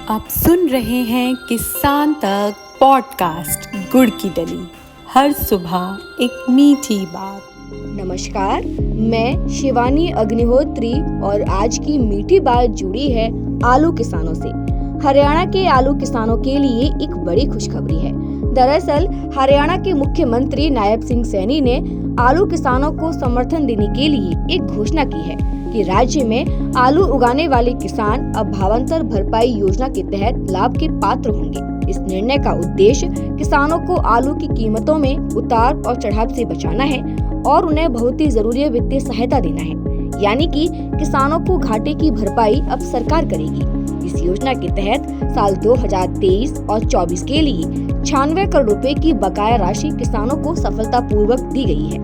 आप सुन रहे हैं किसान तक पॉडकास्ट गुड़ की डली। हर सुबह एक मीठी बात। नमस्कार, मैं शिवानी अग्निहोत्री और आज की मीठी बात जुड़ी है आलू किसानों से। हरियाणा के आलू किसानों के लिए एक बड़ी खुशखबरी है। दरअसल हरियाणा के मुख्यमंत्री नायब सिंह सैनी ने आलू किसानों को समर्थन देने के लिए एक घोषणा की है कि राज्य में आलू उगाने वाले किसान अब भावांतर भरपाई योजना के तहत लाभ के पात्र होंगे। इस निर्णय का उद्देश्य किसानों को आलू की कीमतों में उतार और चढ़ाव से बचाना है और उन्हें बहुत ही जरूरी वित्तीय सहायता देना है, यानी कि किसानों को घाटे की भरपाई अब सरकार करेगी। इस योजना के तहत साल 2023 और 24 के लिए 96 करोड़ रुपए की बकाया राशि किसानों को सफलतापूर्वक दी गई है।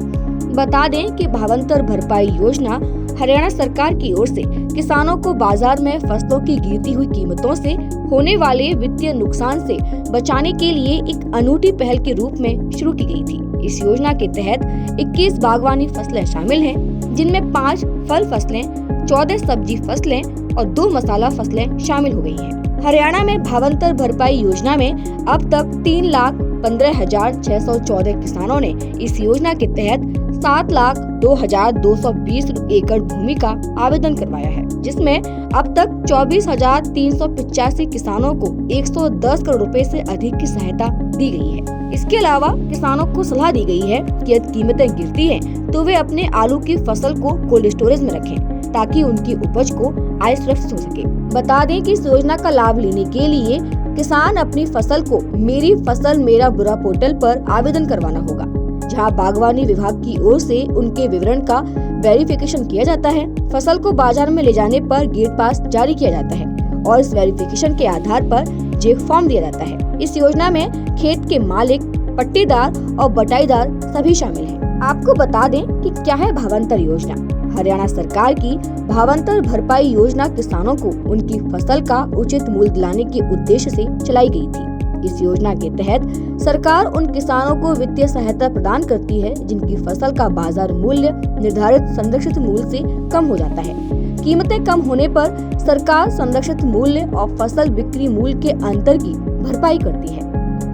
बता दें कि भावांतर भरपाई योजना हरियाणा सरकार की ओर से किसानों को बाजार में फसलों की गिरती हुई कीमतों से होने वाले वित्तीय नुकसान से बचाने के लिए एक अनूठी पहल के रूप में शुरू की गई थी। इस योजना के तहत 21 बागवानी फसलें शामिल हैं, जिनमें 5 फल फसलें, 14 सब्जी फसलें और 2 मसाला फसलें शामिल हो गई हैं। हरियाणा में भावांतर भरपाई योजना में अब तक 3,15,614 किसानों ने इस योजना के तहत 7,02,220 एकड़ भूमि का आवेदन करवाया है, जिसमें अब तक 24,385 किसानों को 110 करोड़ रुपए से अधिक की सहायता दी गई है। इसके अलावा किसानों को सलाह दी गई है कि यदि कीमतें गिरती हैं, तो वे अपने आलू की फसल को कोल्ड स्टोरेज में रखें ताकि उनकी उपज को आय सुरक्षित हो सके। बता दें कि इस योजना का लाभ लेने के लिए किसान अपनी फसल को मेरी फसल मेरा बुरा पोर्टल पर आवेदन करवाना होगा, जहां बागवानी विभाग की ओर से उनके विवरण का वेरिफिकेशन किया जाता है। फसल को बाजार में ले जाने पर गेट पास जारी किया जाता है और इस वेरिफिकेशन के आधार पर चेक फॉर्म दिया जाता है। इस योजना में खेत के मालिक, पट्टेदार और बटाईदार सभी शामिल हैं। आपको बता दें कि क्या है भावांतर योजना। हरियाणा सरकार की भावांतर भरपाई योजना किसानों को उनकी फसल का उचित मूल्य दिलाने के उद्देश्य से चलाई गई थी। इस योजना के तहत सरकार उन किसानों को वित्तीय सहायता प्रदान करती है जिनकी फसल का बाजार मूल्य निर्धारित संरक्षित मूल्य से कम हो जाता है। कीमतें कम होने पर सरकार संरक्षित मूल्य और फसल बिक्री मूल्य के अंतर की भरपाई करती है।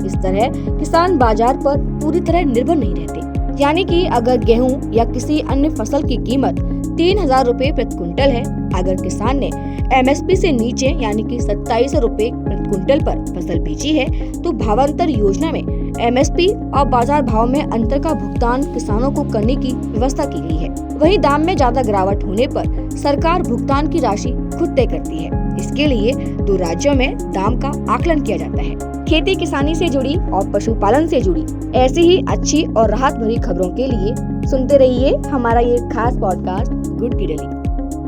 इस तरह किसान बाजार पर पूरी तरह निर्भर नहीं रहते, यानी कि अगर गेहूं या किसी अन्य फसल की कीमत 3,000 रुपए प्रति क्विंटल है, अगर किसान ने MSP से नीचे यानी कि 2700 रुपए प्रति क्विंटल पर फसल बेची है, तो भावांतर योजना में MSP और बाजार भाव में अंतर का भुगतान किसानों को करने की व्यवस्था की गई है। वहीं दाम में ज्यादा गिरावट होने पर सरकार भुगतान की राशि खुद तय करती है। इसके लिए 2 राज्यों में दाम का आकलन किया जाता है। खेती किसानी से जुड़ी और पशुपालन से जुड़ी ऐसी ही अच्छी और राहत भरी खबरों के लिए सुनते रहिए हमारा ये खास पॉडकास्ट गुड़ की डली।